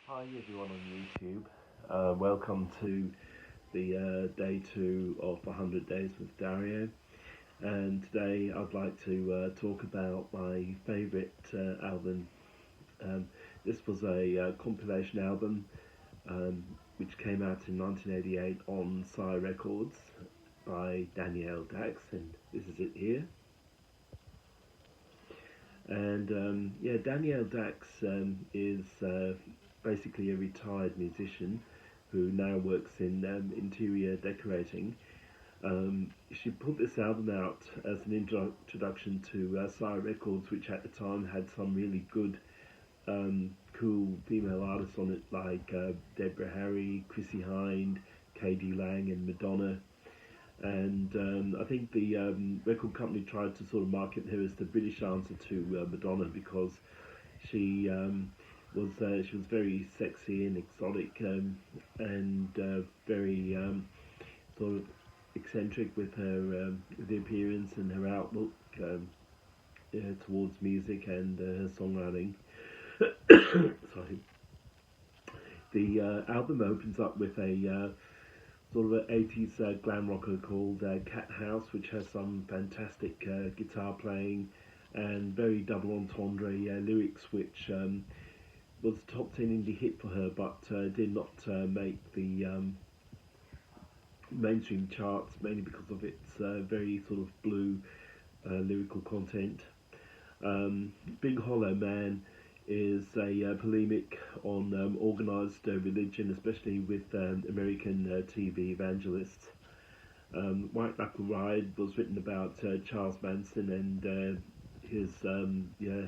Hi everyone on YouTube. Welcome to the day 2 of 100 Days with Dario. And today I'd like to talk about my favourite album. Um, this was a compilation album which came out in 1988 on Sire Records by Danielle Dax, and this is it here. And yeah, Danielle Dax is basically a retired musician who now works in interior decorating. She put this album out as an introduction to Sire Records, which at the time had some really good, cool female artists on it, like Deborah Harry, Chrissy Hind, K.D. Lang, and Madonna. And I think the record company tried to sort of market her as the British answer to Madonna, because she was very sexy and exotic, and very sort of eccentric with her with the appearance and her outlook towards music and her songwriting. Sorry. The album opens up with a sort of an 80s glam rocker called Cat House, which has some fantastic guitar playing and very double entendre lyrics, which was a top 10 indie hit for her, but did not make the mainstream charts, mainly because of its very sort of blue lyrical content. Big Hollow Man is a polemic on organised religion, especially with American TV evangelists. White Knuckle Ride was written about Charles Manson and his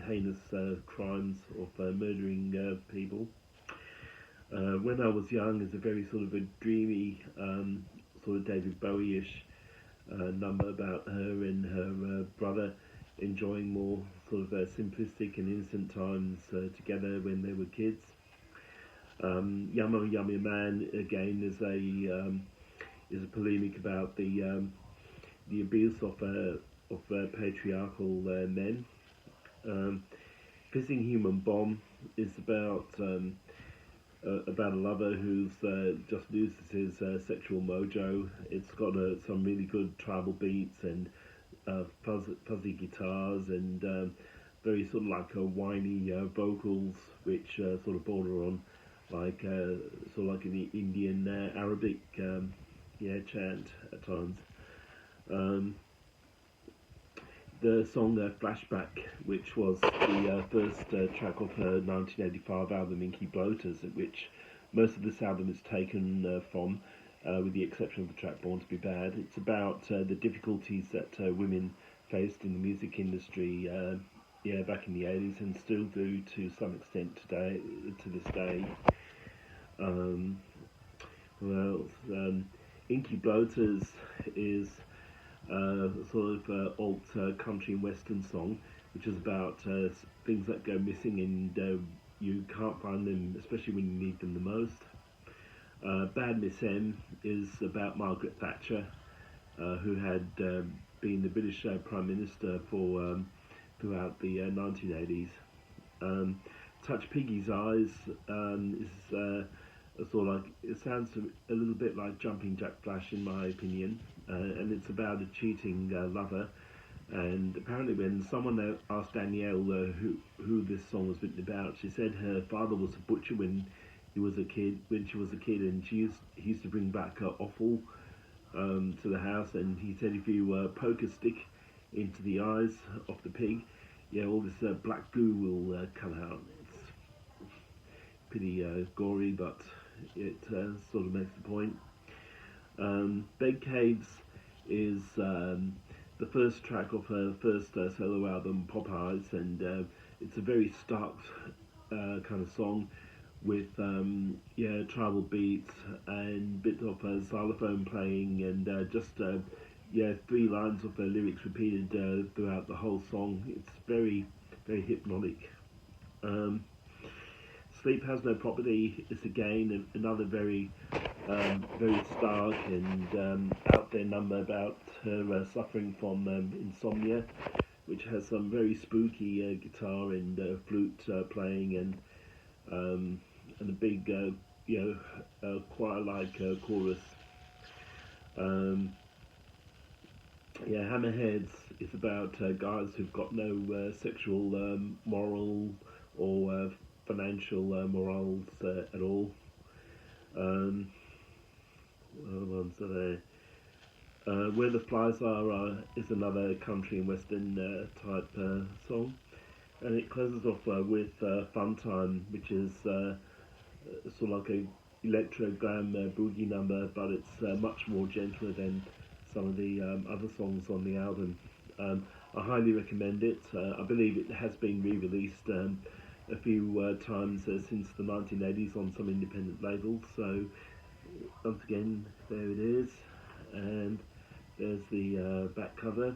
heinous crimes of murdering people. When I Was Young is a very sort of a dreamy, sort of David Bowie-ish number about her and her brother enjoying more sort of simplistic and innocent times together when they were kids. Yummy Yummy Man again is a polemic about the abuse of patriarchal men. Pissing Human Bomb is about a lover who's just loses his sexual mojo. It's got some really good tribal beats and fuzzy guitars and very sort of like whiny vocals, which sort of border on like sort of like an Indian Arabic chant at times. Um, the song Flashback, which was the first track of her 1985 album Inky Bloaters, which most of this album is taken from, with the exception of the track Born to Be Bad. It's about the difficulties that women faced in the music industry back in the 80s, and still do to some extent today, to this day. Um, well, Inky Bloaters is sort of alt country and western song, which is about things that go missing and you can't find them, especially when you need them the most. Bad Miss M is about Margaret Thatcher, who had been the British Prime Minister for throughout the 1980s. Touch Piggy's Eyes is sort of like, it sounds a little bit like Jumping Jack Flash in my opinion, and it's about a cheating lover. And apparently, when someone asked Danielle who this song was written about, she said her father was a butcher when she was a kid, and he used to bring back offal to the house, and he said if you poke a stick into the eyes of the pig, all this black goo will come out. It's pretty gory, but it sort of makes the point. Bed Caves is the first track of her first solo album, Pop Eyes, and it's a very stark kind of song with tribal beats and bits of xylophone playing, and just 3 lines of lyrics repeated throughout the whole song. It's very, very hypnotic. Sleep Has No Property is again another very very stark and out there number about her suffering from insomnia, which has some very spooky guitar and flute playing, and and a big, choir-like chorus. Yeah, Hammerheads is about guys who've got no sexual moral or financial morals at all. Um, what other ones are there? Where the Flies Are is another country and western type song, and it closes off with Fun Time, which is sort of like a electrogram boogie number, but it's much more gentler than some of the other songs on the album. I highly recommend it. I believe it has been re-released a few times since the 1980s on some independent labels. So once again, there it is, and there's the back cover.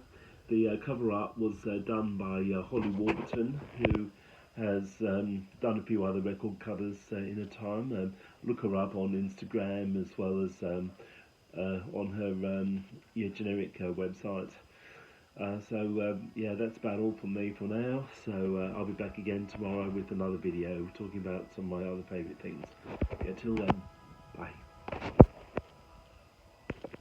The cover art was done by Holly Warburton, who has done a few other record covers in her time. Look her up on Instagram as well as on her generic website. Yeah, that's about all from me for now. So I'll be back again tomorrow with another video talking about some of my other favourite things. Yeah, till then, bye.